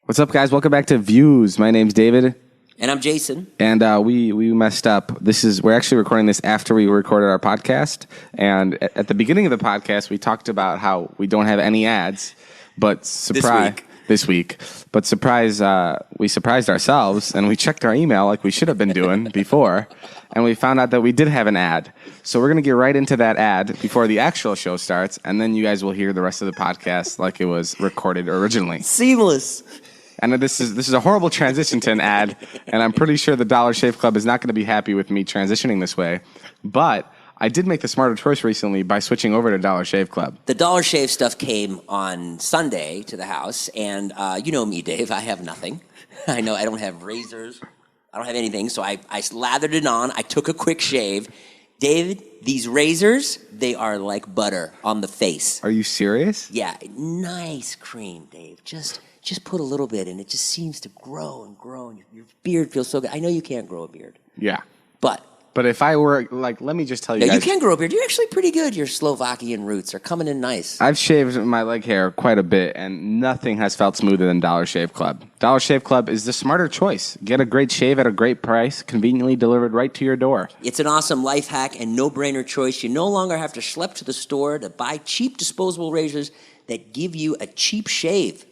What's up, guys? Welcome back to Views. My name's David. And I'm Jason. And we messed up. We're actually recording this after we recorded our podcast. And at the beginning of the podcast, we talked about how we don't have any ads, but this week. But we surprised ourselves, and we checked our email like we should have been doing before, and we found out that we did have an ad. So we're going to get right into that ad before the actual show starts, and then you guys will hear the rest of the podcast like it was recorded originally. Seamless. And this is a horrible transition to an ad, and I'm pretty sure the Dollar Shave Club is not going to be happy with me transitioning this way. But I did make the smarter choice recently by switching over to Dollar Shave Club. The Dollar Shave stuff came on Sunday to the house, and you know me, Dave. I have nothing. I know I don't have razors. I don't have anything, so I lathered it on. I took a quick shave. David, these razors, they are like butter on the face. Are you serious? Yeah, nice cream, Dave. Just put a little bit, and it just seems to grow and grow, and your beard feels so good. I know you can't grow a beard. Yeah. But if I were, let me just tell you guys. You can grow a beard. You're actually pretty good. Your Slovakian roots are coming in nice. I've shaved my leg hair quite a bit, and nothing has felt smoother than Dollar Shave Club. Dollar Shave Club is the smarter choice. Get a great shave at a great price, conveniently delivered right to your door. It's an awesome life hack and no-brainer choice. You no longer have to schlep to the store to buy cheap disposable razors that give you a cheap shave.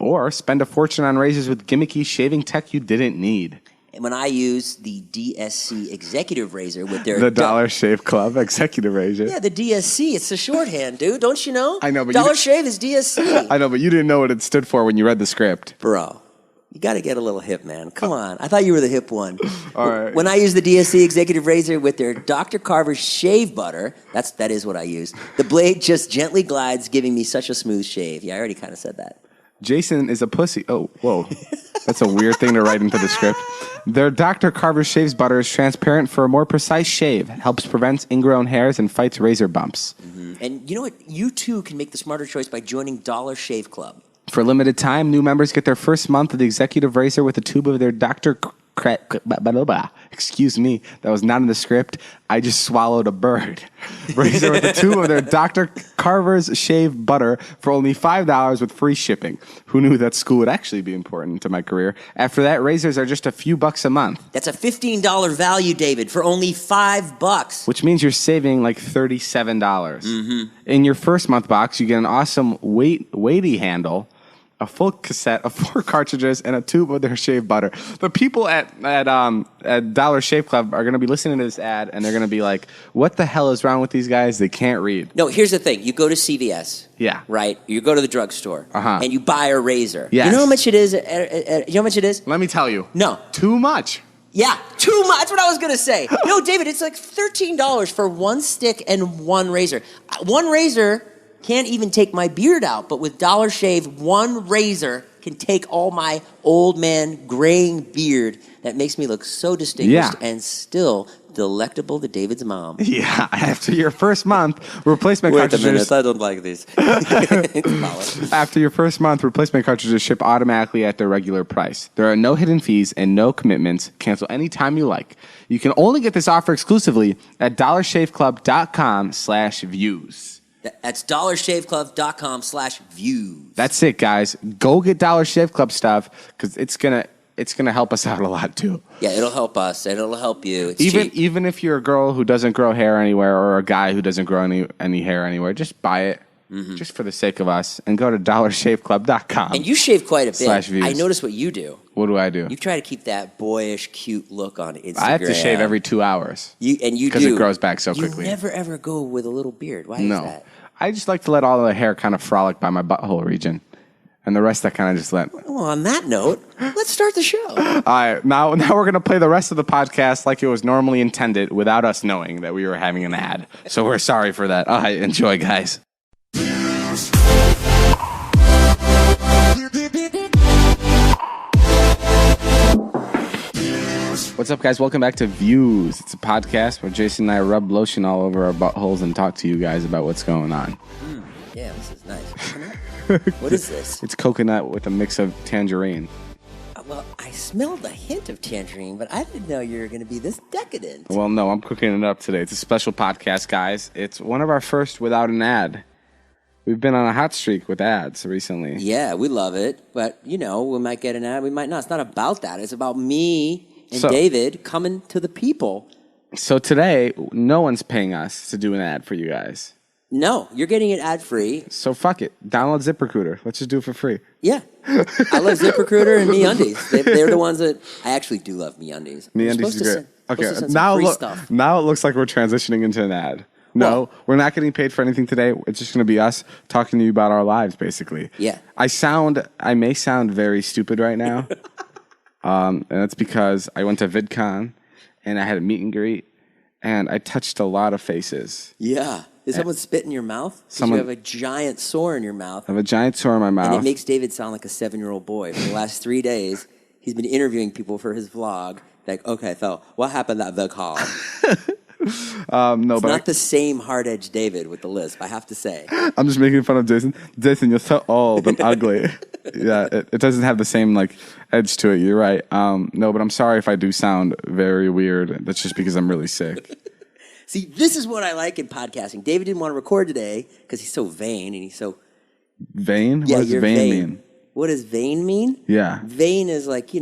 Or spend a fortune on razors with gimmicky shaving tech you didn't need. And when I use the DSC Executive Razor with their... The Dollar Shave Club Executive Razor. Yeah, the DSC. It's the shorthand, dude. Don't you know? I know, but Dollar Shave is DSC. I know, but you didn't know what it stood for when you read the script. Bro, you got to get a little hip, man. Come on. I thought you were the hip one. All right. When I use the DSC Executive Razor with their Dr. Carver's shave butter, that is what I use. The blade just gently glides, giving me such a smooth shave. Yeah, I already kind of said that. Jason is a pussy. Oh, whoa. That's a weird thing to write into the script. Their Dr. Carver's shaves butter is transparent for a more precise shave, helps prevent ingrown hairs, and fights razor bumps. Mm-hmm. And you know what? You too can make the smarter choice by joining Dollar Shave Club. For a limited time, new members get their first month of the Executive Razor with a tube of their Excuse me, that was not in the script. I just swallowed a bird. Razor with a tube of their Dr. Carver's shave butter for only $5 with free shipping. Who knew that school would actually be important to my career? After that, razors are just a few bucks a month. That's a $15 value, David, for only $5. Which means you're saving like $37. Mm-hmm. In your first month box, you get an awesome weighty handle, a full cassette of 4 cartridges, and a tube of their shave butter. The people at Dollar Shave Club are going to be listening to this ad, and they're going to be like, what the hell is wrong with these guys? They can't read. No, here's the thing. You go to CVS. Yeah. Right? You go to the drugstore. Uh-huh. And you buy a razor. Yes. You know how much it is? You know how much it is? Let me tell you. No. Too much. Yeah, too much. That's what I was going to say. No, David, it's like $13 for one stick and one razor. One razor can't even take my beard out, but with Dollar Shave, one razor can take all my old man graying beard that makes me look so distinguished and still delectable to David's mom. Yeah, after your first month, replacement cartridges... Wait a minute, I don't like this. After your first month, replacement cartridges ship automatically at their regular price. There are no hidden fees and no commitments. Cancel anytime you like. You can only get this offer exclusively at dollarshaveclub.com/views. That's dollarshaveclub.com/views. That's it, guys. Go get Dollar Shave Club stuff because it's gonna help us out a lot too. Yeah, it'll help us and it'll help you. It's even if you're a girl who doesn't grow hair anywhere or a guy who doesn't grow any hair anywhere, just buy it just for the sake of us and go to dollarshaveclub.com. And you shave quite a bit. /views. I notice what you do. What do I do? You try to keep that boyish, cute look on Instagram. I have to shave every 2 hours. Because it grows back so quickly. You never ever go with a little beard. Why is that? I just like to let all the hair kind of frolic by my butthole region. And the rest I kind of just let. Well, on that note, let's start the show. All right. Now we're going to play the rest of the podcast like it was normally intended without us knowing that we were having an ad. So we're sorry for that. All right. Enjoy, guys. What's up, guys? Welcome back to Views. It's a podcast where Jason and I rub lotion all over our buttholes and talk to you guys about what's going on. Yeah, this is nice. What is this? It's coconut with a mix of tangerine. Well, I smelled a hint of tangerine, but I didn't know you were going to be this decadent. Well, no, I'm cooking it up today. It's a special podcast, guys. It's one of our first without an ad. We've been on a hot streak with ads recently. Yeah, we love it. But, we might get an ad. We might not. It's not about that. It's about me and David coming to the people. So today, no one's paying us to do an ad for you guys. No, you're getting it ad-free. So fuck it. Download ZipRecruiter. Let's just do it for free. Yeah. I love ZipRecruiter and MeUndies. They're the ones that... I actually do love MeUndies. MeUndies is great. Okay, now it looks like we're transitioning into an ad. No, we're not getting paid for anything today. It's just going to be us talking to you about our lives, basically. Yeah. I may sound very stupid right now. And that's because I went to VidCon and I had a meet and greet and I touched a lot of faces. Yeah. Did someone spit in your mouth? You have a giant sore in your mouth. I have a giant sore in my mouth. And it makes David sound like a 7-year-old boy. For the last 3 days, he's been interviewing people for his vlog. Like, okay, so what happened at VidCon? It's not the same hard-edged David with the lisp, I have to say. I'm just making fun of Jason. Jason, you're so old and ugly. Yeah, it doesn't have the same edge to it. You're right. No, but I'm sorry if I do sound very weird. That's just because I'm really sick. See, this is what I like in podcasting. David didn't want to record today because he's so vain and he's so... Vain? Yeah, what does vain mean? What does vain mean? Yeah. Vain is like, you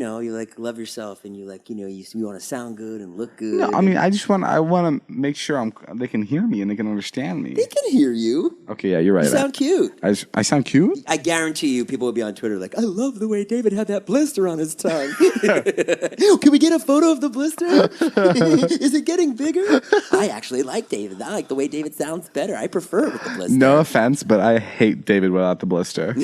love yourself and you want to sound good and look good. No, I mean, I want to make sure they can hear me and they can understand me. They can hear you. Okay, yeah, you're right. You sound cute. I sound cute? I guarantee you people will be on Twitter like, I love the way David had that blister on his tongue. Can we get a photo of the blister? Is it getting bigger? I actually like David. I like the way David sounds better. I prefer it with the blister. No offense, but I hate David without the blister.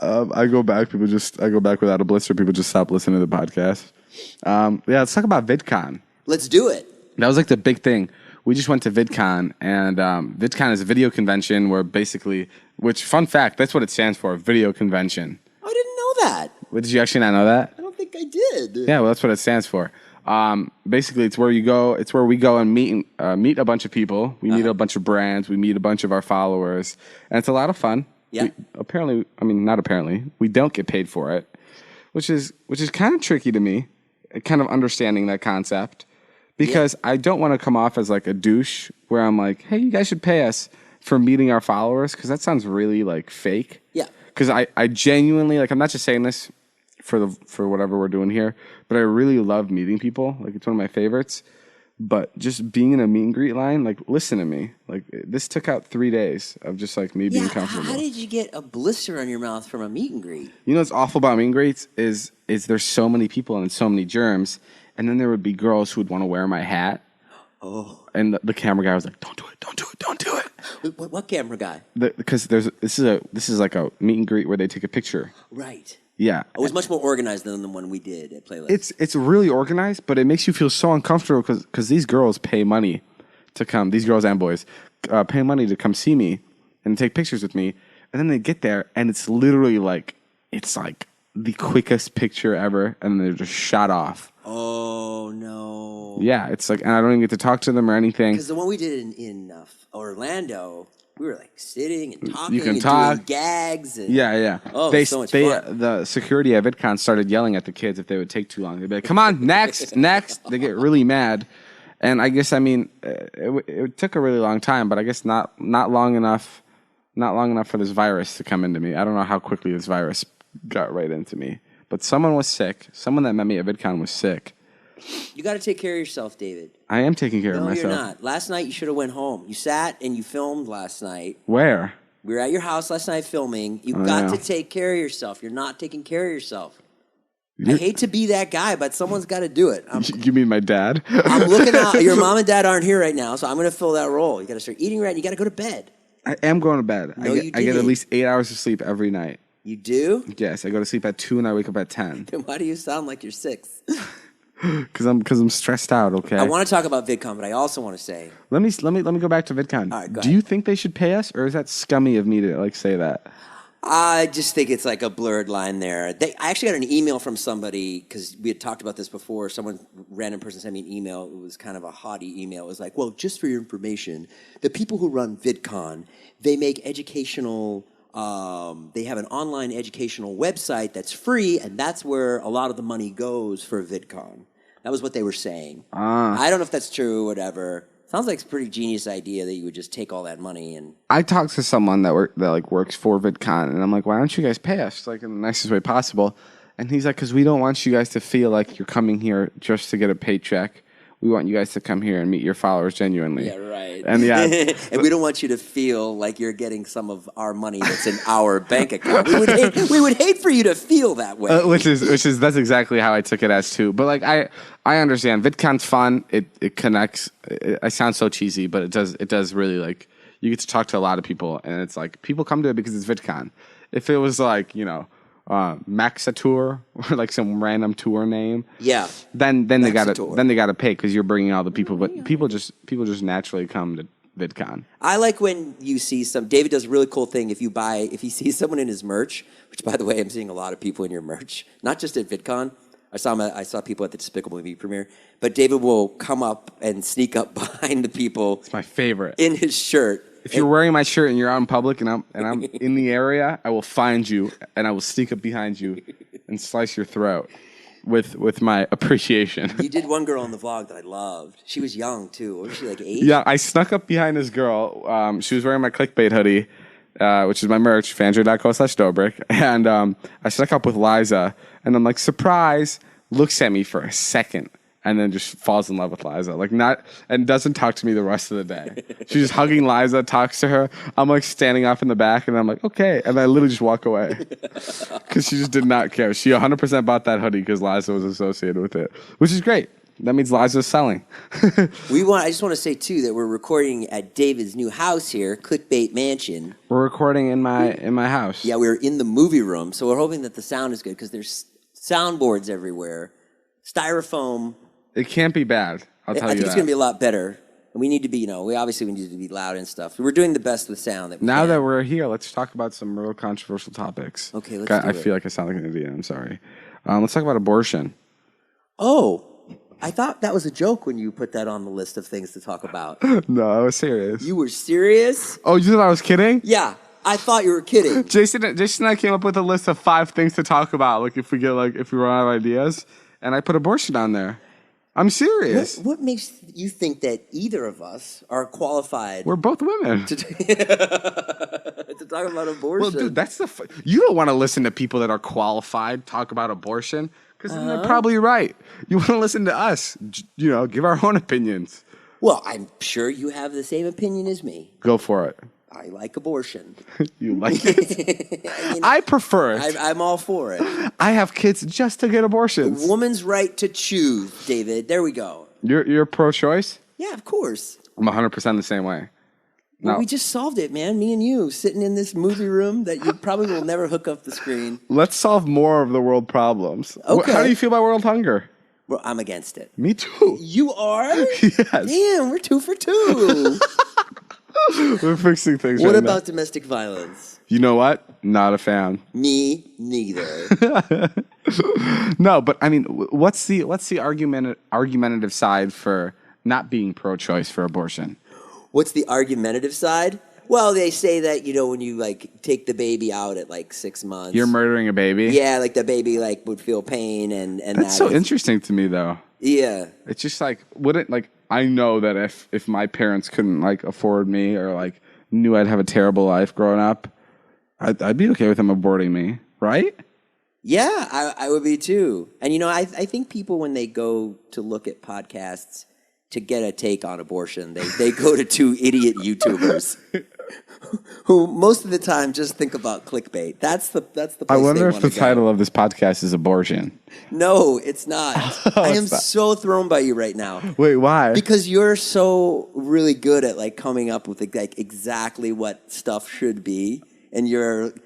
I go back without a blister. People just stop listening to the podcast. Let's talk about VidCon. Let's do it. That was the big thing. We just went to VidCon, and VidCon is a video convention where which, fun fact, that's what it stands for, video convention. I didn't know that. Did you actually not know that? I don't think I did. Yeah, well, that's what it stands for. Basically, it's where we go and meet a bunch of people. We meet a bunch of brands. We meet a bunch of our followers, and it's a lot of fun. Yeah. We don't get paid for it, which is kind of tricky to me, kind of understanding that concept, because I don't want to come off as like a douche where I'm like, hey, you guys should pay us for meeting our followers, because that sounds really fake. Yeah. Because I genuinely, I'm not just saying this for whatever we're doing here, but I really love meeting people. It's one of my favorites. But just being in a meet and greet line, listen to me. This took out 3 days of just me being comfortable. How did you get a blister on your mouth from a meet and greet? You know what's awful about meet and greets is there's so many people and so many germs, and then there would be girls who would want to wear my hat. Oh. And the camera guy was like, "Don't do it! Don't do it! Don't do it!" What camera guy? Because this is like a meet and greet where they take a picture. Right. Yeah. It was much more organized than the one we did at Playlist. It's really organized, but it makes you feel so uncomfortable because these girls pay money to come. These girls and boys pay money to come see me and take pictures with me, and then they get there and it's literally it's the quickest picture ever, and they're just shot off. Oh no. Yeah, it's and I don't even get to talk to them or anything. Because the one we did in Orlando, we were sitting and talking. You can and talk. doing gags. And, yeah. Oh, it was so much fun. The security at VidCon started yelling at the kids if they would take too long. They'd be like, "Come on, next, next." They get really mad, and I guess it took a really long time, but I guess not long enough for this virus to come into me. I don't know how quickly this virus got right into me, but someone was sick. Someone that met me at VidCon was sick. You got to take care of yourself, David. I am taking care of myself. No, you're not. Last night you should have went home. You sat and you filmed last night. Where? We were at your house last night filming. You got to take care of yourself. You're not taking care of yourself. I hate to be that guy, but someone's got to do it. You mean my dad? I'm looking out. Your mom and dad aren't here right now, so I'm going to fill that role. You got to start eating right, and you got to go to bed. I am going to bed. No, I get at least 8 hours of sleep every night. You do? Yes, I go to sleep at 2 and I wake up at 10. Then why do you sound like you're 6? Because I'm stressed out. Okay. I want to talk about VidCon, but I also want to say. Let me go back to VidCon. All right, go Do you think they should pay us, or is that scummy of me to say that? I just think it's a blurred line there. I actually got an email from somebody, because we had talked about this before. Random person sent me an email. It was kind of a haughty email. It was like, well, just for your information, the people who run VidCon, they make educational. They have an online educational website that's free, and that's where a lot of the money goes for VidCon. That was what they were saying. I don't know if that's true, whatever. Sounds like it's a pretty genius idea that you would just take all that money and... I talked to someone that works for VidCon, and I'm like, why don't you guys pay us like in the nicest way possible? And he's like, because we don't want you guys to feel like you're coming here just to get a paycheck. We want you guys to come here and meet your followers genuinely. Yeah, right. And and we don't want you to feel like you're getting some of our money that's in our bank account. We would hate for you to feel that way. Which is that's exactly how I took it as too. But like I understand VidCon's fun. It connects. I sound so cheesy, but it does really like you get to talk to a lot of people, and it's like people come to it because it's VidCon. If it was like Maxatour or like some random tour name, then they gotta pay because you're bringing all the people. But people just naturally come to VidCon. I like when you see David does a really cool thing. If you see someone in his merch, which by the way, I'm seeing a lot of people in your merch, not just at VidCon. I saw people at the Despicable Me premiere, but David will come up and sneak up behind the people. It's my favorite in his shirt. If you're wearing my shirt and you're out in public and I'm in the area, I will find you and I will sneak up behind you and slice your throat with my appreciation. You did one girl on the vlog that I loved. She was young too. Was she like 8? Yeah, I snuck up behind this girl. She was wearing my clickbait hoodie, which is my merch, fanjoy.co/Dobrik. And I snuck up with Liza, and I'm like, surprise, looks at me for a second. And then just falls in love with Liza, and doesn't talk to me the rest of the day. She's just hugging Liza, talks to her. I'm like standing off in the back, and I'm like, okay. And I literally just walk away because she just did not care. She 100% bought that hoodie because Liza was associated with it, which is great. That means Liza's selling. I just want to say too that we're recording at David's new house here, Clickbait Mansion. We're recording in my house. Yeah, we're in the movie room, so we're hoping that the sound is good because there's soundboards everywhere, styrofoam. It can't be bad. I'll tell you that. I think it's going to be a lot better. And we need to be, we need to be loud and stuff. We're doing the best with sound that we Now can. that we're here, let's talk about some real controversial topics. Okay, let's do it. I feel like I sound like an idiot. I'm sorry. Let's talk about abortion. Oh, I thought that was a joke when you put that on the list of things to talk about. No, I was serious. You were serious? Oh, you thought I was kidding? Yeah, I thought you were kidding. Jason and I came up with a list of 5 things to talk about. Like if we run out of ideas, and I put abortion on there. I'm serious. What makes you think that either of us are qualified? We're both women. To talk about abortion. Well, dude, you don't want to listen to people that are qualified talk about abortion because then they're probably right. You want to listen to us, give our own opinions. Well, I'm sure you have the same opinion as me. Go for it. I like abortion. You like it? I prefer it. I'm all for it. I have kids just to get abortions. A woman's right to choose, David. There we go. You're pro-choice? Yeah, of course. I'm 100% the same way. Well, we just solved it, man. Me and you sitting in this movie room that you probably will never hook up the screen. Let's solve more of the world problems. Okay. How do you feel about world hunger? Well, I'm against it. Me too. You are? Yes. Damn, we're 2 for 2. We're fixing things. What about domestic violence? You know what? Not a fan. Me neither. No, but I mean, what's the argumentative side for not being pro-choice for abortion? What's the argumentative side? Well, they say that when you take the baby out at 6 months, you're murdering a baby. Yeah, the baby would feel pain and that's so interesting to me though. Yeah, it's just wouldn't I know that if my parents couldn't afford me or knew I'd have a terrible life growing up, I'd be okay with them aborting me, right? Yeah, I would be too. And I think people when they go to look at podcasts to get a take on abortion, they go to 2 idiot YouTubers who most of the time just think about clickbait. That's the place I wonder if the go. title of this podcast is abortion. No, it's not. I am so thrown by you right now. Wait, why? Because you're so really good at coming up with exactly what stuff should be, and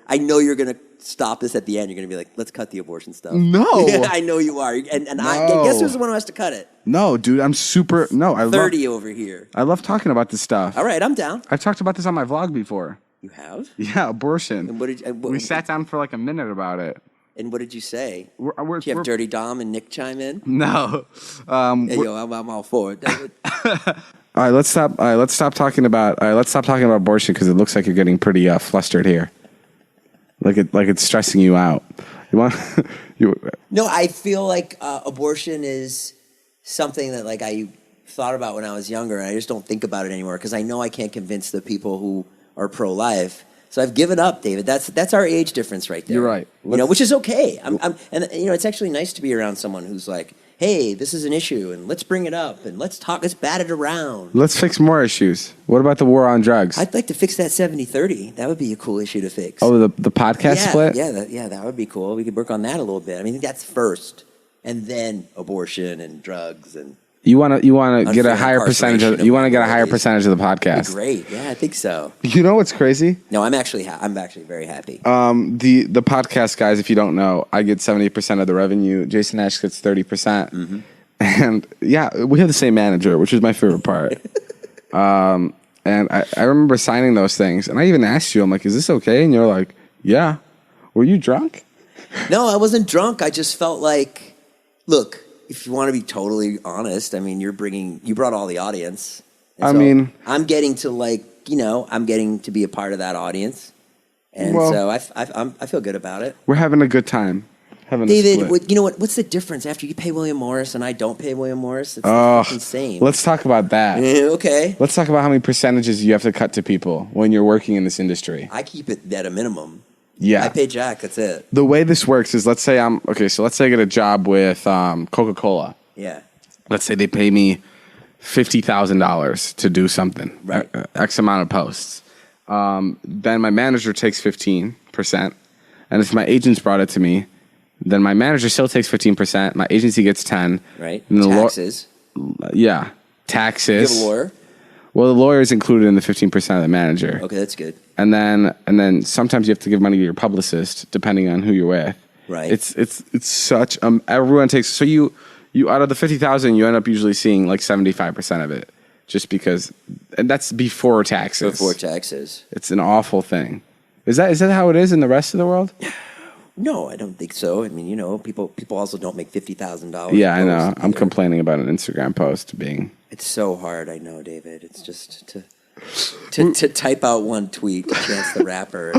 I know you're gonna stop this at the end. You're gonna be like, let's cut the abortion stuff. No, I know you are, and I guess who's the one who has to cut it? No, dude, I'm super. No, I 30 over here. I love talking about this stuff. All right, I'm down. I've talked about this on my vlog before. You have? Yeah, abortion. And what did we sat down for a minute about it. And what did you say? Did you have Dirty Dom and Nick chime in? No. I'm all for it. All right, let's stop talking about abortion because it looks like you're getting pretty flustered here. Like it's stressing you out. You want No, I feel like abortion is something that thought about when I was younger, and I just don't think about it anymore because I know I can't convince the people who are pro-life. So I've given up, David. That's our age difference right there. You're right. Which is okay. And it's actually nice to be around someone who's like, hey, this is an issue, and let's bring it up, and let's bat it around. Let's fix more issues. What about the war on drugs? I'd like to fix that 70-30. That would be a cool issue to fix. Oh, the podcast split? Yeah, that would be cool. We could work on that a little bit. I mean, that's first, and then abortion and drugs and. You want to get a higher percentage. You want to get a higher percentage of the podcast. Great, yeah, I think so. You know what's crazy? No, I'm actually very happy. The podcast guys, if you don't know, I get 70% of the revenue. Jason Nash gets 30%, and yeah, we have the same manager, which is my favorite part. And I remember signing those things, and I even asked you, I'm like, "Is this okay?" And you're like, "Yeah." Were you drunk? No, I wasn't drunk. I just felt like, look. If you want to be totally honest, I mean, you brought all the audience. And I'm getting to be a part of that audience. And so I feel good about it. We're having a good time. David, you know what? What's the difference after you pay William Morris and I don't pay William Morris? It's insane. Let's talk about that. Okay. Let's talk about how many percentages you have to cut to people when you're working in this industry. I keep it at a minimum. Yeah. I pay Jack, that's it. The way this works is let's say I get a job with Coca-Cola. Yeah. Let's say they pay me $50,000 to do something, right. X amount of posts. Then my manager takes 15%. And if my agents brought it to me, then my manager still takes 15%. My agency gets 10%. Right. And taxes. Taxes. You have a lawyer? Well, the lawyer is included in the 15% of the manager. Okay, that's good. And then sometimes you have to give money to your publicist, depending on who you're with. Right. It's such everyone takes so you out of the 50,000 you end up usually seeing like 75% of it, just because, and that's before taxes. Before taxes. It's an awful thing. Is that how it is in the rest of the world? No, I don't think so. I mean, people also don't make $50,000. Yeah, I know. I'm complaining about an Instagram post being. It's so hard. I know, David. It's just to type out one tweet to Chance the Rapper.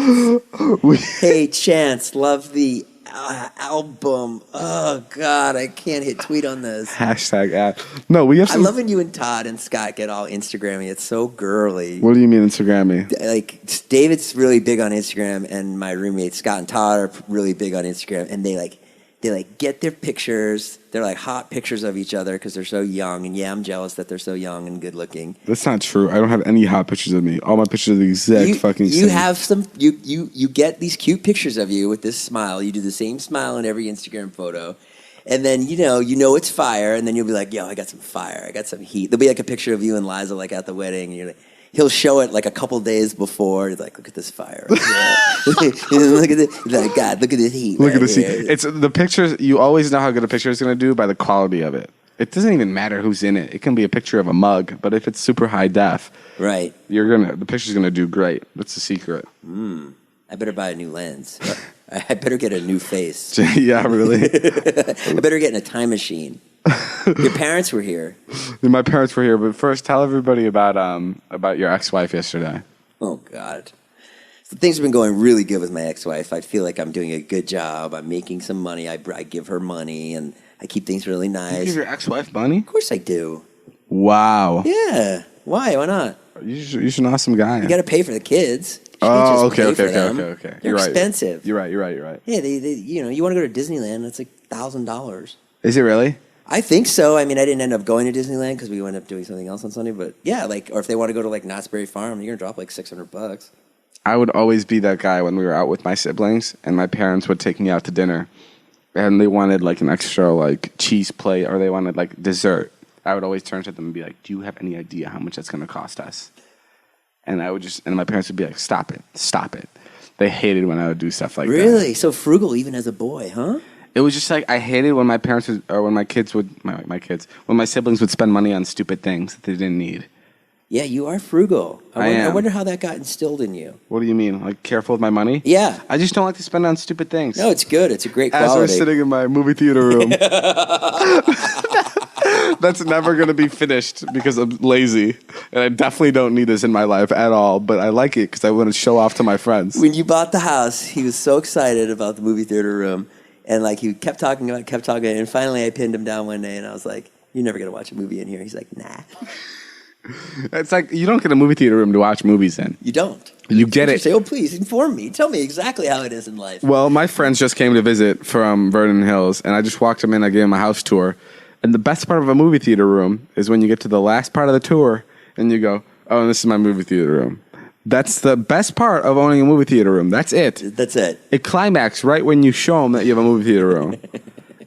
Hey, Chance, love the album. Oh, God, I can't hit tweet on this. Hashtag ad. No, we have I love when you and Todd and Scott get all Instagrammy. It's so girly. What do you mean Instagrammy? Like, David's really big on Instagram, and my roommates, Scott and Todd, are really big on Instagram, and they get their pictures. They're like hot pictures of each other because they're so young. And yeah, I'm jealous that they're so young and good looking. That's not true. I don't have any hot pictures of me. All my pictures are the exact fucking same. You have some. You get these cute pictures of you with this smile. You do the same smile in every Instagram photo, and then you know it's fire. And then you'll be like, "Yo, I got some fire. I got some heat." There'll be like a picture of you and Liza like at the wedding, and you're like. He'll show it like a couple days before. He's like, look at this fire. Right look at this. He's like, God, look at this heat. Look at this heat. It's the pictures. You always know how good a picture is going to do by the quality of it. It doesn't even matter who's in it. It can be a picture of a mug, but if it's super high def, right, the picture's gonna do great. That's the secret. I better buy a new lens. I better get a new face. Yeah, really. I better get in a time machine. Your parents were here. My parents were here, but first, tell everybody about your ex-wife yesterday. Oh God, so things have been going really good with my ex-wife. I feel like I'm doing a good job. I'm making some money. I give her money, and I keep things really nice. You give your ex-wife money? Of course I do. Wow. Yeah. Why? Why not? You're an awesome guy. You got to pay for the kids. Oh, okay. They're expensive. Right. You're right. Yeah, you want to go to Disneyland? It's like $1,000. Is it really? I think so. I mean, I didn't end up going to Disneyland because we went up doing something else on Sunday. But yeah, or if they want to go to like Knott's Berry Farm, you're gonna drop like $600. I would always be that guy when we were out with my siblings, and my parents would take me out to dinner, and they wanted like an extra like cheese plate, or they wanted like dessert. I would always turn to them and be like, "Do you have any idea how much that's gonna cost us?" And my parents would be like, "Stop it." They hated when I would do stuff like that. Really? So frugal even as a boy, huh? It was just like I hated when my parents would, or when my kids would, when my siblings would spend money on stupid things that they didn't need. Yeah, you are frugal. I wonder how that got instilled in you. What do you mean? Like careful with my money? Yeah. I just don't like to spend on stupid things. No, it's good. It's a great quality. As we're sitting in my movie theater room. That's never going to be finished because I'm lazy. And I definitely don't need this in my life at all. But I like it because I want to show off to my friends. When you bought the house, he was so excited about the movie theater room. And like he kept talking, and finally I pinned him down one day, and I was like, You're never going to watch a movie in here. He's like, nah. It's like you don't get a movie theater room to watch movies in. You don't. You get it. Say, oh, please inform me. Tell me exactly how it is in life. Well, my friends just came to visit from Vernon Hills, and I just walked them in. I gave them a house tour. And the best part of a movie theater room is when you get to the last part of the tour, and you go, oh, and this is my movie theater room. That's the best part of owning a movie theater room. That's it. That's it. It climaxes right when you show them that you have a movie theater room.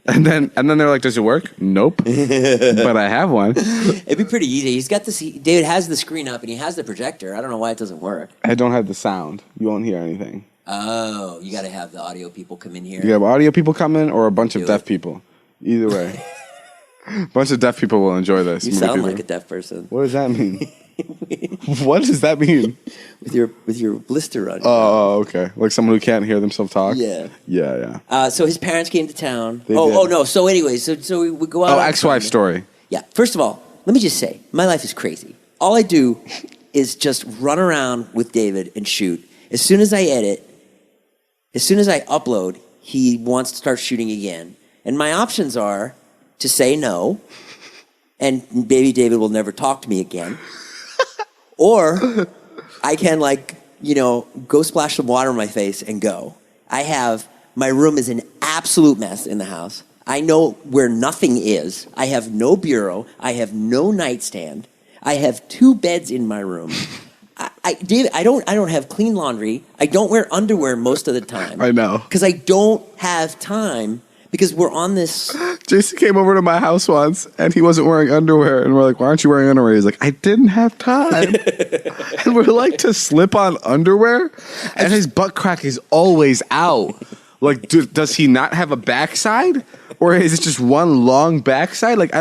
And then they're like, does it work? Nope. But I have one. It'd be pretty easy. He's got this. David has the screen up and he has the projector. I don't know why it doesn't work. I don't have the sound. You won't hear anything. Oh, you got to have the audio people come in here. You have audio people come in or a bunch of deaf people. Either way. A bunch of deaf people will enjoy this. You sound like a deaf person. What does that mean? What does that mean? With your blister on. Oh, okay. Like someone who can't hear themselves talk? Yeah. Yeah. So his parents came to town. They did. No. So anyways, so we go out. Oh, ex-wife story. Yeah. First of all, let me just say, my life is crazy. All I do is just run around with David and shoot. As soon as I edit, as soon as I upload, he wants to start shooting again. And my options are to say no, and baby David will never talk to me again. Or I can go splash some water on my face and go. My room is an absolute mess in the house. I know where nothing is. I have no bureau. I have no nightstand. I have 2 beds in my room. David, I don't have clean laundry. I don't wear underwear most of the time. I know. Because I don't have time. Because we're on this. Jason came over to my house once, and he wasn't wearing underwear. And we're like, why aren't you wearing underwear? He's like, I didn't have time. And we're like, to slip on underwear? And his butt crack is always out. Like, does he not have a backside? Or is it just one long backside? Like,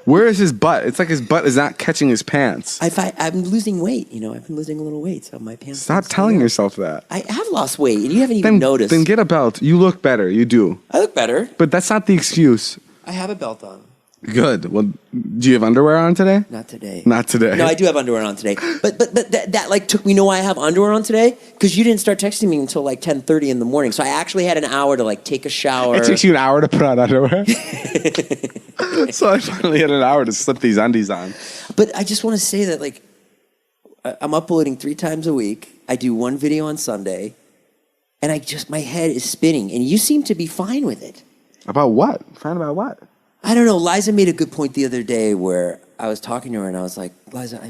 where is his butt? It's like his butt is not catching his pants. I'm losing weight. I've been losing a little weight, so my pants. Stop telling yourself that. I have lost weight, and you haven't even noticed. Then get a belt. You look better. You do. I look better. But that's not the excuse. I have a belt on. Good. Well, do you have underwear on today? Not today. Not today. No, I do have underwear on today. But that took me. You know why I have underwear on today? Because you didn't start texting me until 10:30 in the morning. So I actually had an hour to take a shower. It takes you an hour to put on underwear. So I finally had an hour to slip these undies on. But I just want to say that I'm uploading 3 times a week. I do 1 video on Sunday, and my head is spinning. And you seem to be fine with it. About what? Fine about what? I don't know. Liza made a good point the other day where I was talking to her and I was like, Liza,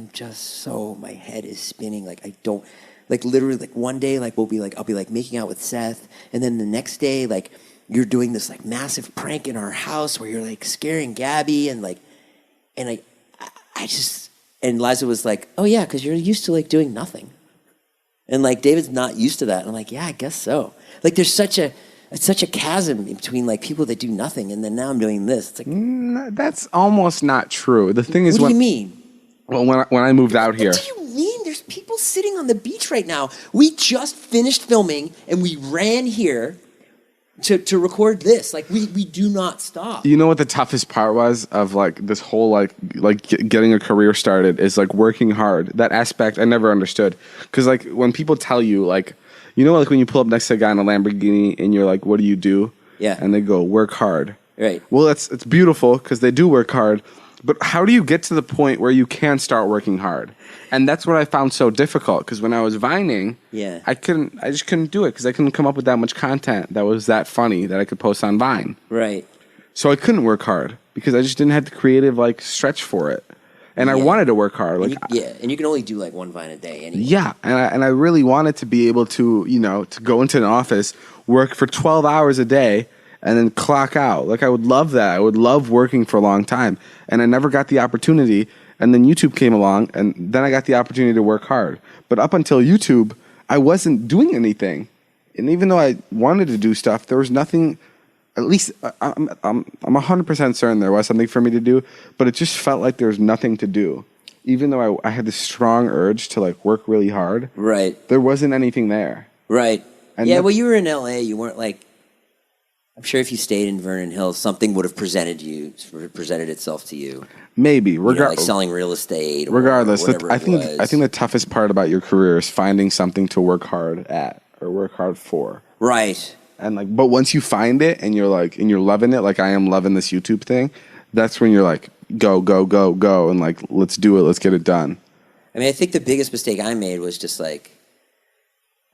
my head is spinning. I don't, literally, one day, I'll be making out with Seth. And then the next day, you're doing this massive prank in our house where you're scaring Gabby and and Liza was like, oh yeah, because you're used to doing nothing. And David's not used to that. And I'm like, yeah, I guess so. There's such a chasm between people that do nothing, and then now I'm doing this. It's that's almost not true. The thing is, what do you mean? Well, when I moved out here, what do you mean? There's people sitting on the beach right now. We just finished filming, and we ran here to record this. We do not stop. You know what the toughest part was of this whole getting a career started is working hard. That aspect I never understood because when people tell you when you pull up next to a guy in a Lamborghini and you're like, what do you do? Yeah. And they go, work hard. Right. Well, it's beautiful because they do work hard. But how do you get to the point where you can start working hard? And that's what I found so difficult because when I was Vining, I just couldn't do it because I couldn't come up with that much content that was that funny that I could post on Vine. Right. So I couldn't work hard because I just didn't have the creative stretch for it. And I wanted to work hard. And you can only do 1 Vine a day anyway. Yeah, and I really wanted to be able to, to go into an office, work for 12 hours a day, and then clock out. I would love that. I would love working for a long time. And I never got the opportunity. And then YouTube came along, and then I got the opportunity to work hard. But up until YouTube, I wasn't doing anything. And even though I wanted to do stuff, there was nothing. At least I'm 100% certain there was something for me to do, but it just felt like there was nothing to do. Even though I had this strong urge to work really hard, right? There wasn't anything there, right? And well, you were in LA. You weren't I'm sure if you stayed in Vernon Hills, something would have presented itself to you. Maybe selling real estate. Regardless, I think the toughest part about your career is finding something to work hard at or work hard for. Right. And but once you find it and you're loving it, I am loving this YouTube thing, that's when you're go, go, go, go, and like, let's do it, let's get it done. I mean, I think the biggest mistake I made was just like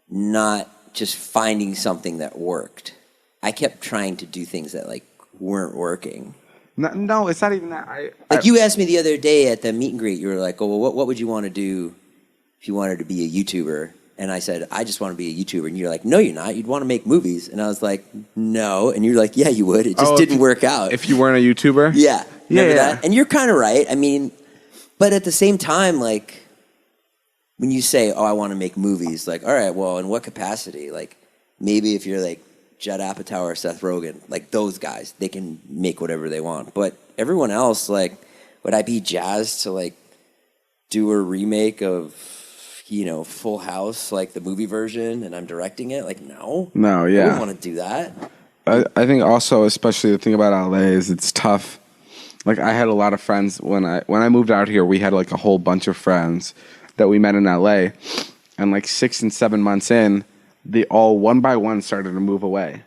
not just finding something that worked. I kept trying to do things that like weren't working. No, it's not even that. You asked me the other day at the meet and greet, you were like, oh, well, what would you want to do if you wanted to be a YouTuber? And I said, I just want to be a YouTuber. And you're like, no, you're not. You'd want to make movies. And I was like, no. And you're like, yeah, you would. It just didn't work out. If you weren't a YouTuber? Yeah. Remember that? And you're kind of right. I mean, but at the same time, like, when you say, oh, I want to make movies, like, all right, well, in what capacity? Like, maybe if you're like Judd Apatow or Seth Rogen, like those guys, they can make whatever they want. But everyone else, like, would I be jazzed to like do a remake of, you know, Full House, like the movie version, and I'm directing it? Like, no. No, yeah. I wouldn't want to do that. I think also, especially the thing about LA is it's tough. Like, I had a lot of friends when I moved out here. We had like a whole bunch of friends that we met in LA, and like 6 and 7 months in, they all one by one started to move away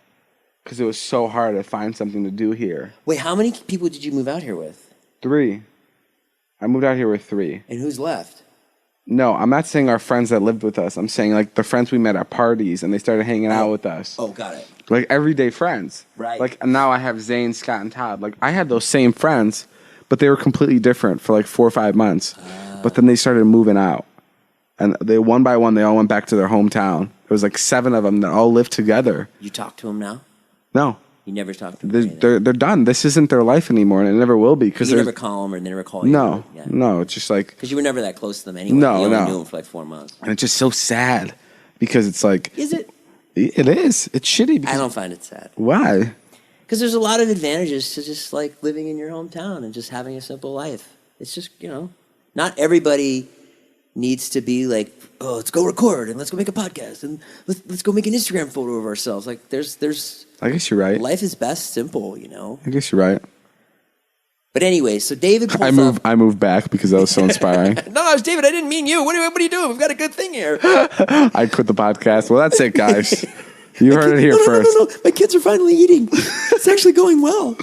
because it was so hard to find something to do here. Wait, how many people did you move out here with? 3. I moved out here with 3. And who's left? No, I'm not saying our friends that lived with us. I'm saying like the friends we met at parties and they started hanging out with us. Oh, got it. Like everyday friends. Right. Like now I have Zane, Scott, and Todd. Like I had those same friends, but they were completely different for like 4 or 5 months. But then they started moving out. And they one by one, they all went back to their hometown. There was like 7 of them that all lived together. You talk to them now? No. You never talk to them? They're done. This isn't their life anymore, and it never will be. You never call them or they never call you? No. It's just like... Because you were never that close to them anyway. No, you only knew them for like 4 months. And it's just so sad because it's like... Is it? It is. It's shitty. Because, I don't find it sad. Why? Because there's a lot of advantages to just like living in your hometown and just having a simple life. It's just, you know, not everybody needs to be like, oh, let's go record and let's go make a podcast and let's go make an Instagram photo of ourselves. Like there's I guess you're right. Life is best simple, you know? I guess you're right. But anyway, so David pulls I moved back because that was so inspiring. No, it was David. I didn't mean you. What are you doing? We've got a good thing here. I quit the podcast. Well, that's it, guys. You heard it here first. No. My kids are finally eating. It's actually going well.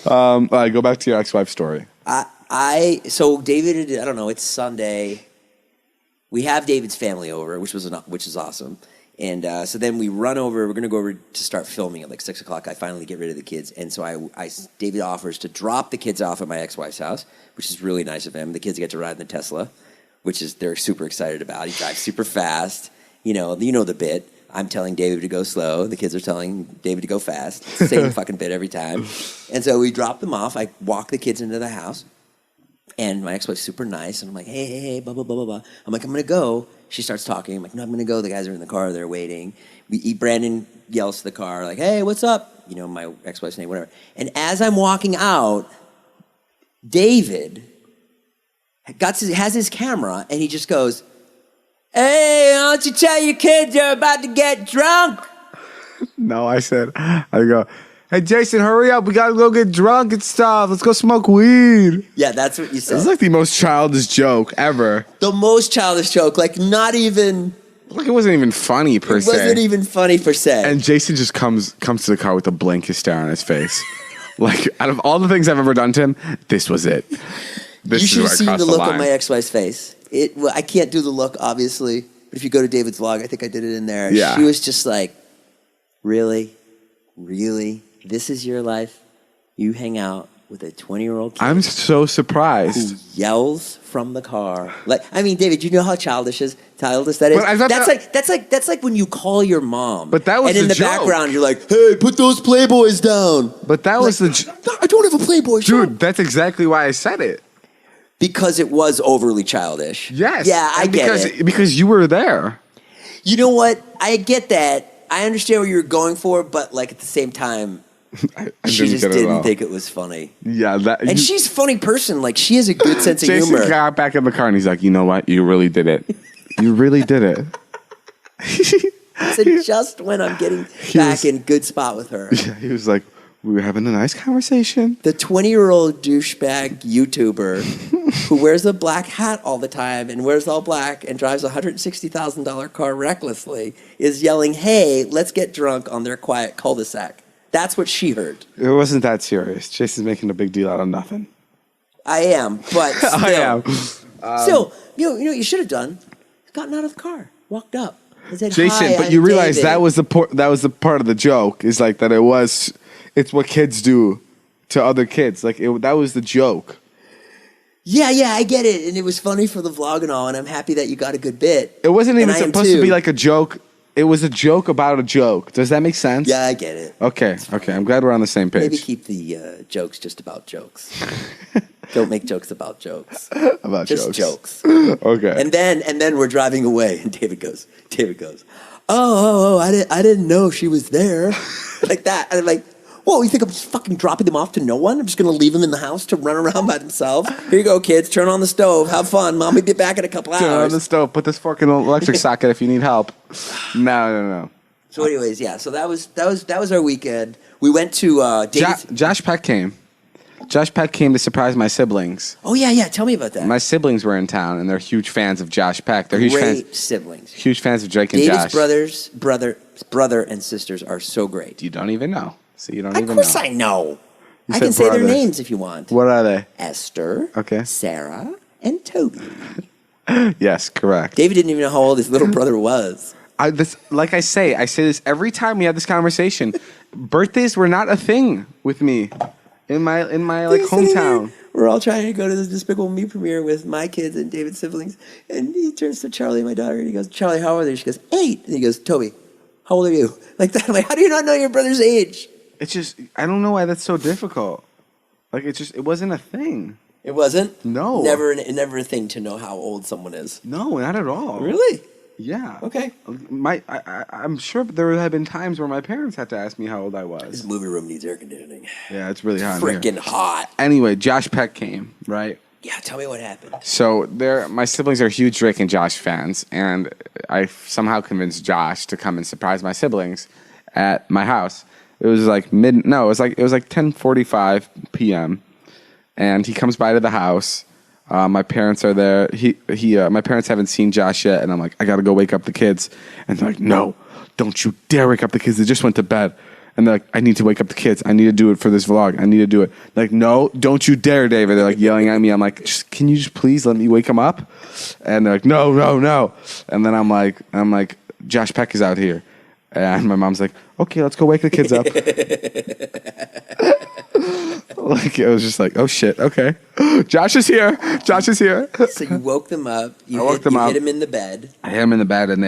All right, go back to your ex-wife story. So David, I don't know, it's Sunday. We have David's family over, which is awesome. And so then we run over. We're going to go over to start filming at like 6 o'clock. I finally get rid of the kids. And so David offers to drop the kids off at my ex-wife's house, which is really nice of him. The kids get to ride in the Tesla, which is they're super excited about. He drives super fast. You know the bit. I'm telling David to go slow. The kids are telling David to go fast. Same fucking bit every time. And so we drop them off. I walk the kids into the house. And my ex-wife's super nice. And I'm like, hey, blah, blah, blah, blah, blah. I'm like, I'm going to go. She starts talking. I'm like, no, I'm going to go. The guys are in the car. They're waiting. Brandon yells to the car, like, hey, what's up? You know, my ex-wife's name, whatever. And as I'm walking out, David has his camera, and he just goes, hey, why don't you tell your kids they're about to get drunk? No, I go, hey, Jason, hurry up. We got to go get drunk and stuff. Let's go smoke weed. Yeah, that's what you said. This is like the most childish joke ever. The most childish joke. Like, not even... Like, it wasn't even funny, per se. It wasn't even funny, per se. And Jason just comes to the car with the blankest stare on his face. Like, out of all the things I've ever done to him, this was it. You should have seen the look on my ex-wife's face. I can't do the look, obviously. But if you go to David's vlog, I think I did it in there. Yeah. She was just like, really? Really? This is your life? You hang out with a 20-year-old kid? I'm so surprised. Who yells from the car. Like, I mean, David, you know how childish that is? That's like when you call your mom. But that was and in the joke. background, you're like, hey, put those Playboys down. But that was no, I don't have a Playboy. Dude, that's exactly why I said it. Because it was overly childish. Yes. Yeah, I get it. Because you were there. You know what? I get that. I understand what you're going for, but like at the same time, she just didn't think it was funny. Yeah. And she's a funny person. Like, she has a good sense of Jason humor. got back in the car and he's like, you know what? You really did it. You really did it. I said, just when I'm getting back in good spot with her. Yeah, he was like, we were having a nice conversation. The 20-year-old douchebag YouTuber who wears a black hat all the time and wears all black and drives a $160,000 car recklessly is yelling, hey, let's get drunk on their quiet cul-de-sac. That's what she heard. It wasn't that serious. Jason's making a big deal out of nothing. I am, but still. I am. Still, you know what you should have done? Gotten out of the car, walked up, and said, Jason, "Hi, but I'm you realize David." that was the part of the joke is like that it's what kids do to other kids. Like that was the joke. Yeah, I get it, and it was funny for the vlog and all, and I'm happy that you got a good bit. It wasn't even And I am supposed to too. be like a joke. It was a joke about a joke. Does that make sense? Yeah, I get it. Okay. I'm glad we're on the same page. Maybe keep the jokes just about jokes. Don't make jokes about jokes. About Just jokes. jokes. Okay. And then we're driving away, and David goes, oh, I didn't know she was there, like that. And I'm like, whoa, you think I'm just fucking dropping them off to no one? I'm just gonna leave them in the house to run around by themselves? Here you go, kids. Turn on the stove. Have fun. Mom will be back in a couple hours. Turn on the stove. Put this fork in the electric socket if you need help. No. So, anyways, yeah. So that was our weekend. We went to David's. Josh Peck came. Josh Peck came to surprise my siblings. Oh yeah. Tell me about that. My siblings were in town, and they're huge fans of Josh Peck. They're Great siblings. huge fans of Drake and David's Josh. brother and sisters are so great. You don't even know. So you don't Of even course know. I know. You I said can say their brothers. names if you want. What are they? Esther, Okay. Sarah, and Toby. Yes, correct. David didn't even know how old his little brother was. Like I say this every time we have this conversation. Birthdays were not a thing with me in my like He's sitting hometown. there. We're all trying to go to the Despicable Me premiere with my kids and David's siblings. And he turns to Charlie, my daughter, and he goes, Charlie, how old are you? She goes, 8. And he goes, Toby, how old are you? Like that. I'm like, how do you not know your brother's age? It's just I don't know why that's so difficult. Like it wasn't a thing. It wasn't? No. Never a thing to know how old someone is. No, not at all. Really? Yeah. Okay. I'm sure there have been times where my parents had to ask me how old I This was. movie room needs air conditioning. Yeah, it's really hot. in here. Freaking hot. Anyway, Josh Peck came, right? Yeah, tell me what happened. So my siblings are huge Drake and Josh fans, and I somehow convinced Josh to come and surprise my siblings at my house. It was like it was like 10:45 p.m. and he comes by to the house. My parents are there. My parents haven't seen Josh yet, and I'm like, I gotta go wake up the kids. And they're like, no, don't you dare wake up the kids. They just went to bed. And they're like, I need to wake up the kids. I need to do it for this vlog. I need to do it. They're like, no, don't you dare, David. They're like yelling at me. I'm like, can you just please let me wake them up? And they're like, no. And then I'm like, Josh Peck is out here. And my mom's like, okay, let's go wake the kids up. Like, it was just like, oh shit, okay. Josh is here. So you woke them up. I woke them up. Hit him in the bed. I had him in the bed, and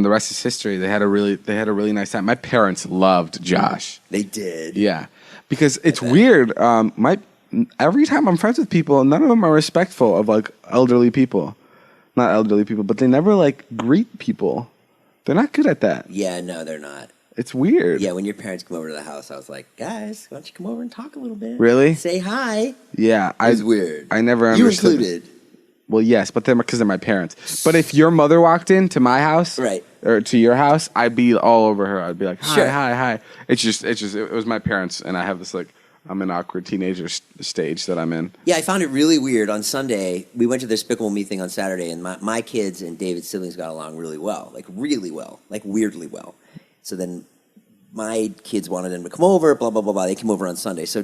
the rest is history. They had a really nice time. My parents loved Josh. They did. Yeah, because it's weird. Every time I'm friends with people, none of them are respectful of like elderly people. Not elderly people, but they never like greet people. They're not good at that. Yeah, no, they're not. It's weird. Yeah, when your parents come over to the house, I was like, guys, why don't you come over and talk a little bit? Really? Say hi. Yeah, It was weird. I never You understood. included. Well, yes, but because they're my parents. But if your mother walked into my house, Right. or to your house, I'd be all over her. I'd be like, hi, Sure. hi. It was my parents, and I have this like, I'm an awkward teenager stage that I'm in. Yeah, I found it really weird. On Sunday, we went to the Despicable Me thing on Saturday, and my kids and David's siblings got along really well. Like, really well. Like, weirdly well. So then my kids wanted them to come over, blah, blah, blah, blah. They came over on Sunday. So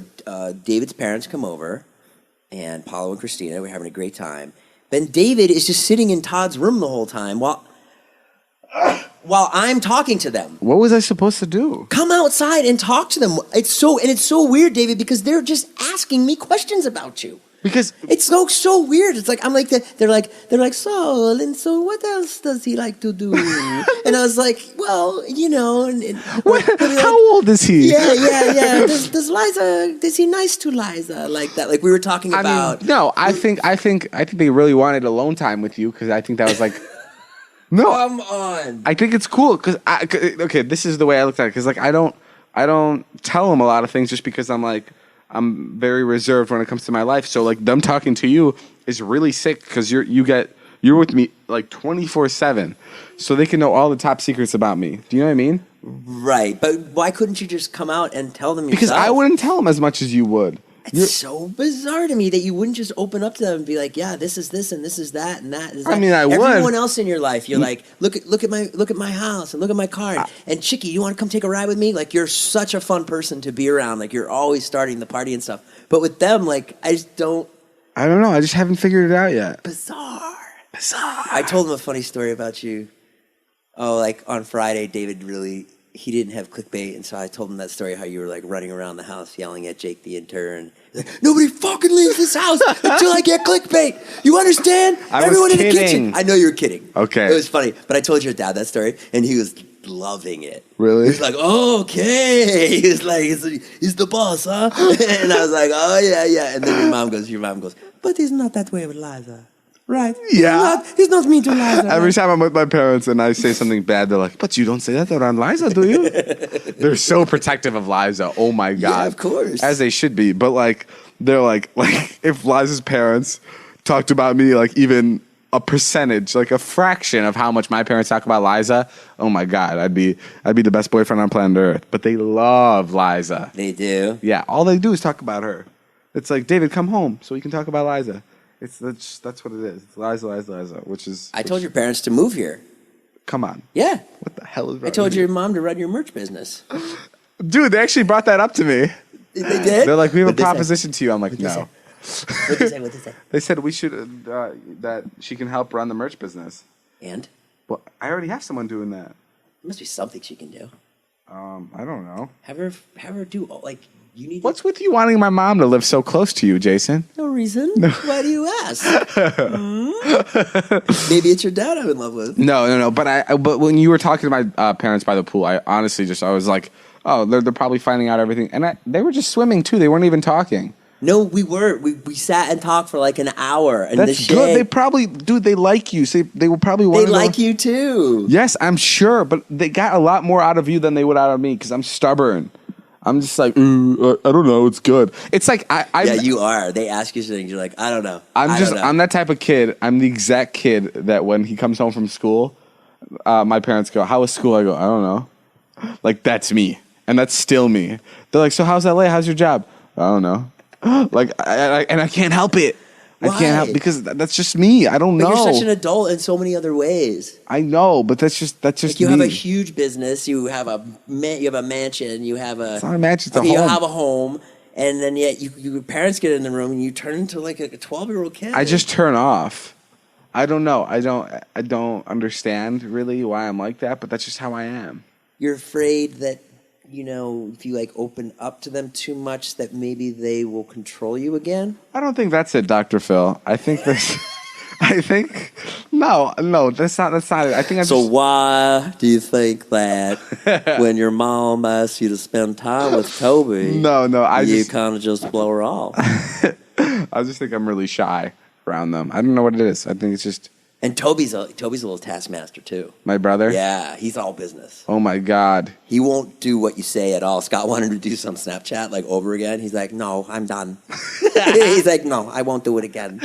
David's parents come over, and Paulo and Christina were having a great time. Then David is just sitting in Todd's room the whole time while I'm talking to them. What was I supposed to do? Come outside and talk to them. It's so weird, David, because they're just asking me questions about you. Because It's so weird. It's like I'm like they're like so what else does he like to do? And I was like, well, you know. how old is he? Yeah. Is he nice to Liza like that? Like we were talking about. No, I think they really wanted alone time with you because I think that was like. No, Come on. I think it's cool because okay, this is the way I looked at it because like I don't tell them a lot of things just because I'm very reserved when it comes to my life. So like them talking to you is really sick because you're with me like 24/7, so they can know all the top secrets about me. Do you know what I mean? Right, but why couldn't you just come out and tell them yourself? Because I wouldn't tell them as much as you would. It's so bizarre to me that you wouldn't just open up to them and be like, "Yeah, this is this and this is that and that is that." I mean, I would. Everyone else in your life, you're like, look at my house and look at my car and Chicky, you want to come take a ride with me? Like, you're such a fun person to be around. Like, you're always starting the party and stuff. But with them, like, I just don't. I don't know. I just haven't figured it out yet. Bizarre. I told him a funny story about you. Oh, like on Friday, David he didn't have clickbait, and so I told him that story how you were like running around the house yelling at Jake the intern. Like, nobody fucking leaves this house until I get clickbait. You understand? Everyone in the kitchen. I know you were kidding. Okay. It was funny, but I told your dad that story, and he was loving it. Really? He was like, oh, okay. He was like, he's the boss, huh? And I was like, oh, yeah. And then your mom goes, but he's not that way with Liza. Right. Yeah. He's not mean to Liza. Every time I'm with my parents and I say something bad, they're like, but you don't say that around Liza, do you? They're so protective of Liza. Oh, my God. Yeah, of course. As they should be. But, like, they're like if Liza's parents talked about me, like, even a percentage, like a fraction of how much my parents talk about Liza, oh, my God, I'd be the best boyfriend on planet Earth. But they love Liza. They do? Yeah. All they do is talk about her. It's like, David, come home so we can talk about Liza. That's what it is. It's Liza, which is... I told your parents to move here. Come on. Yeah. What the hell is wrong? I told your mom to run your merch business. Dude, they actually brought that up to me. They did? They're like, we have a proposition to you. I'm like, no. What'd they say? They said we should, that she can help run the merch business. And? Well, I already have someone doing that. There must be something she can do. I don't know. Have her do, like... What's with you wanting my mom to live so close to you, Jason? No reason. No. Why do you ask? Maybe it's your dad I'm in love with. No. But when you were talking to my parents by the pool, I honestly I was like, oh, they're probably finding out everything, and they were just swimming too. They weren't even talking. No, we were. We sat and talked for like an hour. And that's good. They probably, dude. They like you. So they will probably want. They like you too. Yes, I'm sure. But they got a lot more out of you than they would out of me because I'm stubborn. I'm just like, I don't know. It's good. It's like yeah, you are. They ask you things. You're like, I don't know. I'm that type of kid. I'm the exact kid that when he comes home from school, my parents go, "How was school?" I go, "I don't know." Like that's me, and that's still me. They're like, "So how's LA? How's your job?" I don't know. Like, and I can't help it. Why? I can't help because that's just me. I don't know. You're such an adult in so many other ways. I know, but that's just like you me. have a huge business. You have a mansion. You have a. It's not a mansion. It's a home. You have a home, and then yet your parents get in the room and you turn into like a 12-year-old kid. I just turn off. I don't know. I don't understand really why I'm like that, but that's just how I am. You're afraid that. If you like open up to them too much, that maybe they will control you again. I don't think that's it, Dr. Phil. I think that's. No, that's not it. I think why do you think that when your mom asks you to spend time with Toby, you kind of just blow her off? I just think I'm really shy around them. I don't know what it is. I think it's just. And Toby's a little taskmaster too. My brother? Yeah, he's all business. Oh my God. He won't do what you say at all. Scott wanted to do some Snapchat like over again. He's like, no, I'm done. He's like, no, I won't do it again.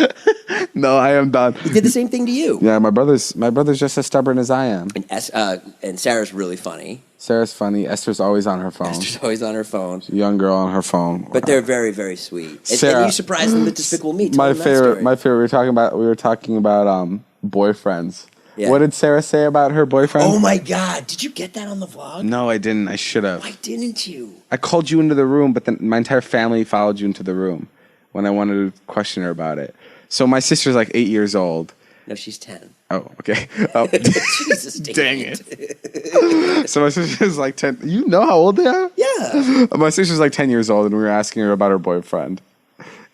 No, I am done. He did the same thing to you. Yeah, my brother's just as stubborn as I am. And Sarah's really funny. Sarah's funny. Esther's always on her phone. She's a young girl on her phone. But they're very, very sweet. Sarah, and you surprised them with Despicable Me. My favorite. We were talking about boyfriends. Yeah. What did Sarah say about her boyfriend? Oh my God! Did you get that on the vlog? No, I didn't. I should have. Why didn't you? I called you into the room, but then my entire family followed you into the room when I wanted to question her about it. So my sister's like 8 years old. No, she's 10. Oh, okay. Oh. Jesus, dang it. So my sister's like 10. You know how old they are? Yeah. My sister's like 10 years old, and we were asking her about her boyfriend.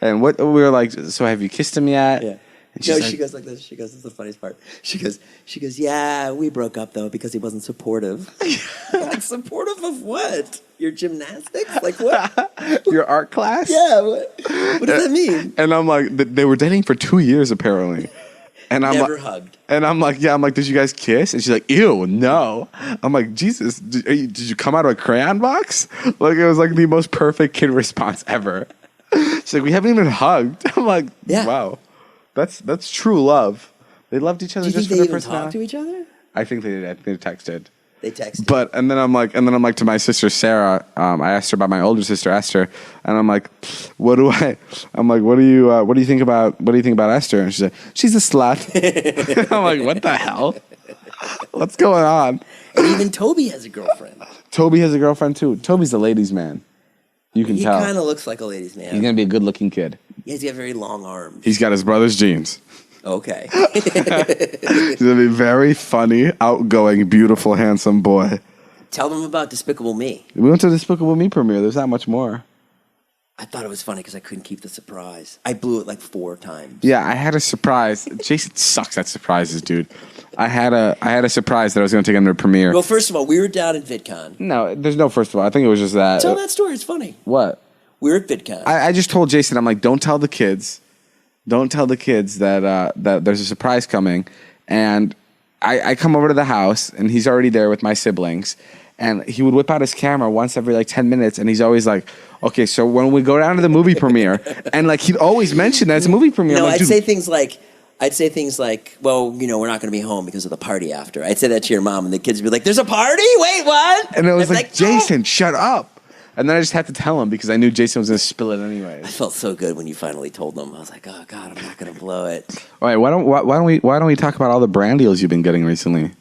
And we were like, so have you kissed him yet? Yeah. No, she goes like this. She goes, this is the funniest part. She goes, yeah, we broke up, though, because he wasn't supportive. Like, supportive of what? Your gymnastics? Like, what? Your art class? Yeah, what does that mean? And I'm like, they were dating for 2 years, apparently. And I'm Never hugged. And I'm like, yeah. I'm like, did you guys kiss? And she's like, ew, no. I'm like, Jesus, did you come out of a crayon box? Like, it was like the most perfect kid response ever. She's like, we haven't even hugged. I'm like, yeah. Wow. That's true love. They loved each other. Do you think they even talked to each other? I think they did. I think they texted. They texted. But and then I'm like to my sister Sarah. I asked her about my older sister Esther, and I'm like, what do you think about Esther? And she said, she's a slut. I'm like, what the hell? What's going on? And even Toby has a girlfriend. Toby has a girlfriend too. Toby's a ladies' man. You can He tell. kind of looks like a ladies' man. He's going to be a good-looking kid. He's got very long arms. He's got his brother's genes. Okay. He's going to be very funny, outgoing, beautiful, handsome boy. Tell them about Despicable Me. We went to Despicable Me premiere. There's not much more. I thought it was funny because I couldn't keep the surprise. I blew it like 4 times. Yeah, I had a surprise. Jason sucks at surprises, dude. I had a surprise that I was going to take him to a premiere. Well, first of all, we were down at VidCon. No, there's no first of all. I think it was just that. Tell that story. It's funny. What? We were at VidCon. I just told Jason, I'm like, don't tell the kids that that there's a surprise coming. And I come over to the house, and he's already there with my siblings. And he would whip out his camera once every like 10 minutes, and he's always like, okay, so when we go down to the movie premiere, and like he'd always mention that it's a movie premiere. No, like, I'd say things like, well, you know, we're not going to be home because of the party after. I'd say that to your mom, and the kids would be like, there's a party? Wait, what? And it was like, Jason, oh. shut up. And then I just had to tell him because I knew Jason was going to spill it anyway. I felt so good when you finally told them. I was like, oh, God, I'm not going to blow it. All right, why don't we talk about all the brand deals you've been getting recently?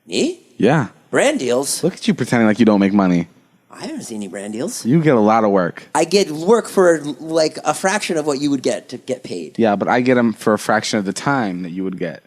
Me? Yeah. Brand deals? Look at you pretending like you don't make money. I haven't seen any brand deals. You get a lot of work. I get work for like a fraction of what you would get to get paid. Yeah, but I get them for a fraction of the time that you would get.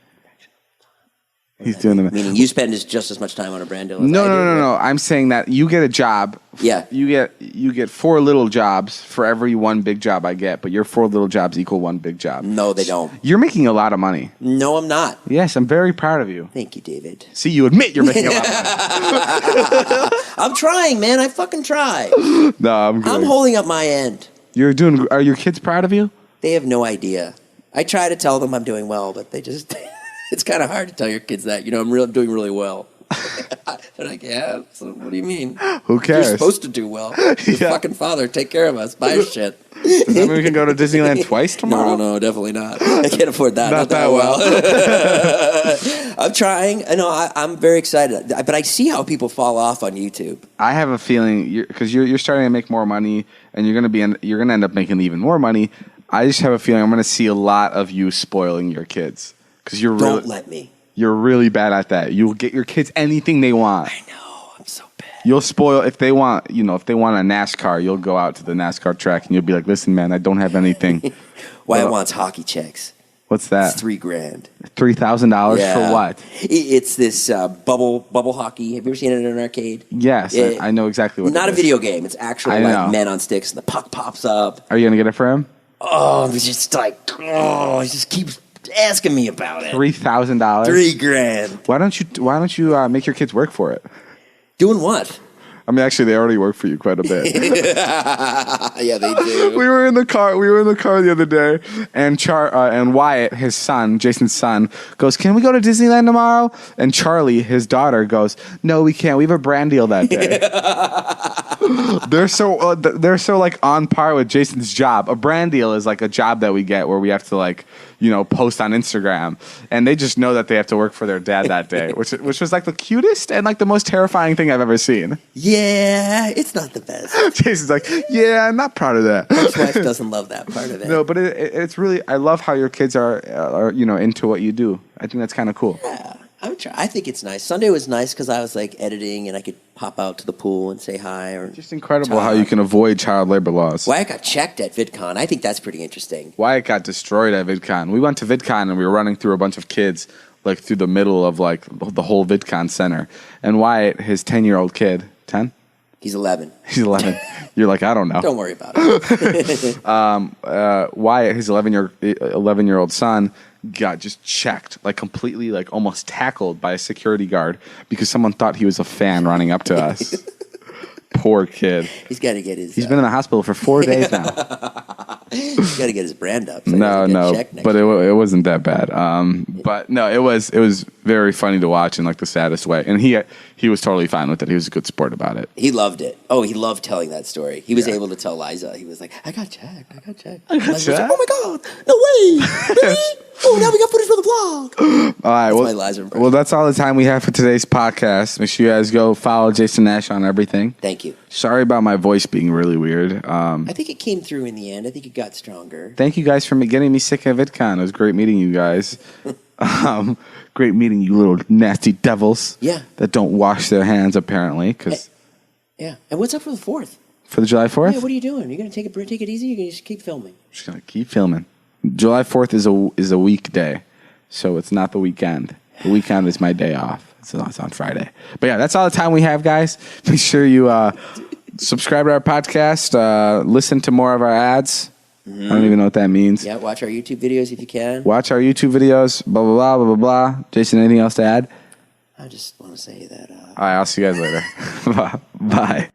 He's doing them. Meaning you spend just as much time on a brand deal as No, I do. no. I'm saying that you get a job. Yeah. You get 4 little jobs for every 1 big job I get, but your 4 little jobs equal 1 big job. No, they don't. You're making a lot of money. No, I'm not. Yes, I'm very proud of you. Thank you, David. See, you admit you're making a lot of money. I'm trying, man. I fucking try. No, I'm good. I'm holding up my end. You're doing. Are your kids proud of you? They have no idea. I try to tell them I'm doing well, but they just... It's kind of hard to tell your kids that. You know, I'm doing really well. They're like, yeah, so what do you mean? Who cares? You're supposed to do well. Your fucking father, take care of us. Buy us shit. Does that mean we can go to Disneyland twice tomorrow? No, definitely not. I can't afford that. Not that well. I'm trying. I know. I'm very excited. But I see how people fall off on YouTube. I have a feeling because you're starting to make more money, and you're gonna end up making even more money. I just have a feeling I'm gonna see a lot of you spoiling your kids because Don't let me. You're really bad at that. You'll get your kids anything they want. I know. I'm so bad. You'll spoil if they want. If they want a NASCAR, you'll go out to the NASCAR track and you'll be like, "Listen, man, I don't have anything." Wyatt wants hockey checks. What's that? It's $3,000. $3,000 for what? It's this bubble hockey. Have you ever seen it in an arcade? Yes, I know exactly what. Not it a is. video game. It's actually like men on sticks, and the puck pops up. Are you gonna get it for him? Oh, it's just like he just keeps asking me about it. $3,000. $3,000. Why don't you make your kids work for it? Doing what? I mean, actually, they already work for you quite a bit. Yeah, they do. We were in the car the other day, and Wyatt, his son, Jason's son, goes, "Can we go to Disneyland tomorrow?" And Charlie, his daughter, goes, "No, we can't. We have a brand deal that day." They're so like on par with Jason's job. A brand deal is like a job that we get where we have to like post on Instagram, and they just know that they have to work for their dad that day, which was like the cutest and like the most terrifying thing I've ever seen. Yeah, it's not the best. Jason's like, yeah, I'm not proud of that. His wife doesn't love that part of it. No, but it's really, I love how your kids are into what you do. I think that's kind of cool. Yeah, I think it's nice. Sunday was nice because I was like editing and I could pop out to the pool and say hi. Or just incredible how you can avoid child labor laws. Wyatt got checked at VidCon. I think that's pretty interesting. Wyatt got destroyed at VidCon. We went to VidCon and we were running through a bunch of kids like through the middle of like the whole VidCon center. And Wyatt, his 10-year-old kid, 10? He's 11. He's 11. You're like, I don't know. Don't worry about it. Wyatt, his 11-year-old son, got just checked, like completely, like almost tackled by a security guard because someone thought he was a fan running up to us. Poor kid. He's got to get his... He's been in the hospital for 4 days now. He's got to get his brand up. So No, but it wasn't that bad. But no, it was very funny to watch in like the saddest way, and he was totally fine with it. He was a good sport about it. He loved it. Oh, he loved telling that story. He was able to tell Liza. He was like, I got checked. Liza was like, oh my God, no way, really? Oh, now we got footage for the vlog. All right, that's my Liza impression. Well, that's all the time we have for today's podcast. Make sure you guys go follow Jason Nash on everything. Thank you. Sorry about my voice being really weird. I think it came through in the end. I think it got stronger. Thank you guys for getting me sick at VidCon. It was great meeting you guys. Great meeting you little nasty devils. Yeah. That don't wash their hands apparently. Yeah. And what's up for the 4th? For the July 4th? Yeah, what are you doing? You're going to take it easy? You're going to just keep filming? Just going to keep filming. July 4th is a weekday, so it's not the weekend. The weekend is my day off. It's on Friday. But yeah, that's all the time we have, guys. Make sure you subscribe to our podcast. Listen to more of our ads. I don't even know what that means. Yeah, watch our YouTube videos if you can. Watch our YouTube videos. Blah, blah, blah, blah, blah, blah. Jason, anything else to add? I just want to say that... All right, I'll see you guys later. Bye.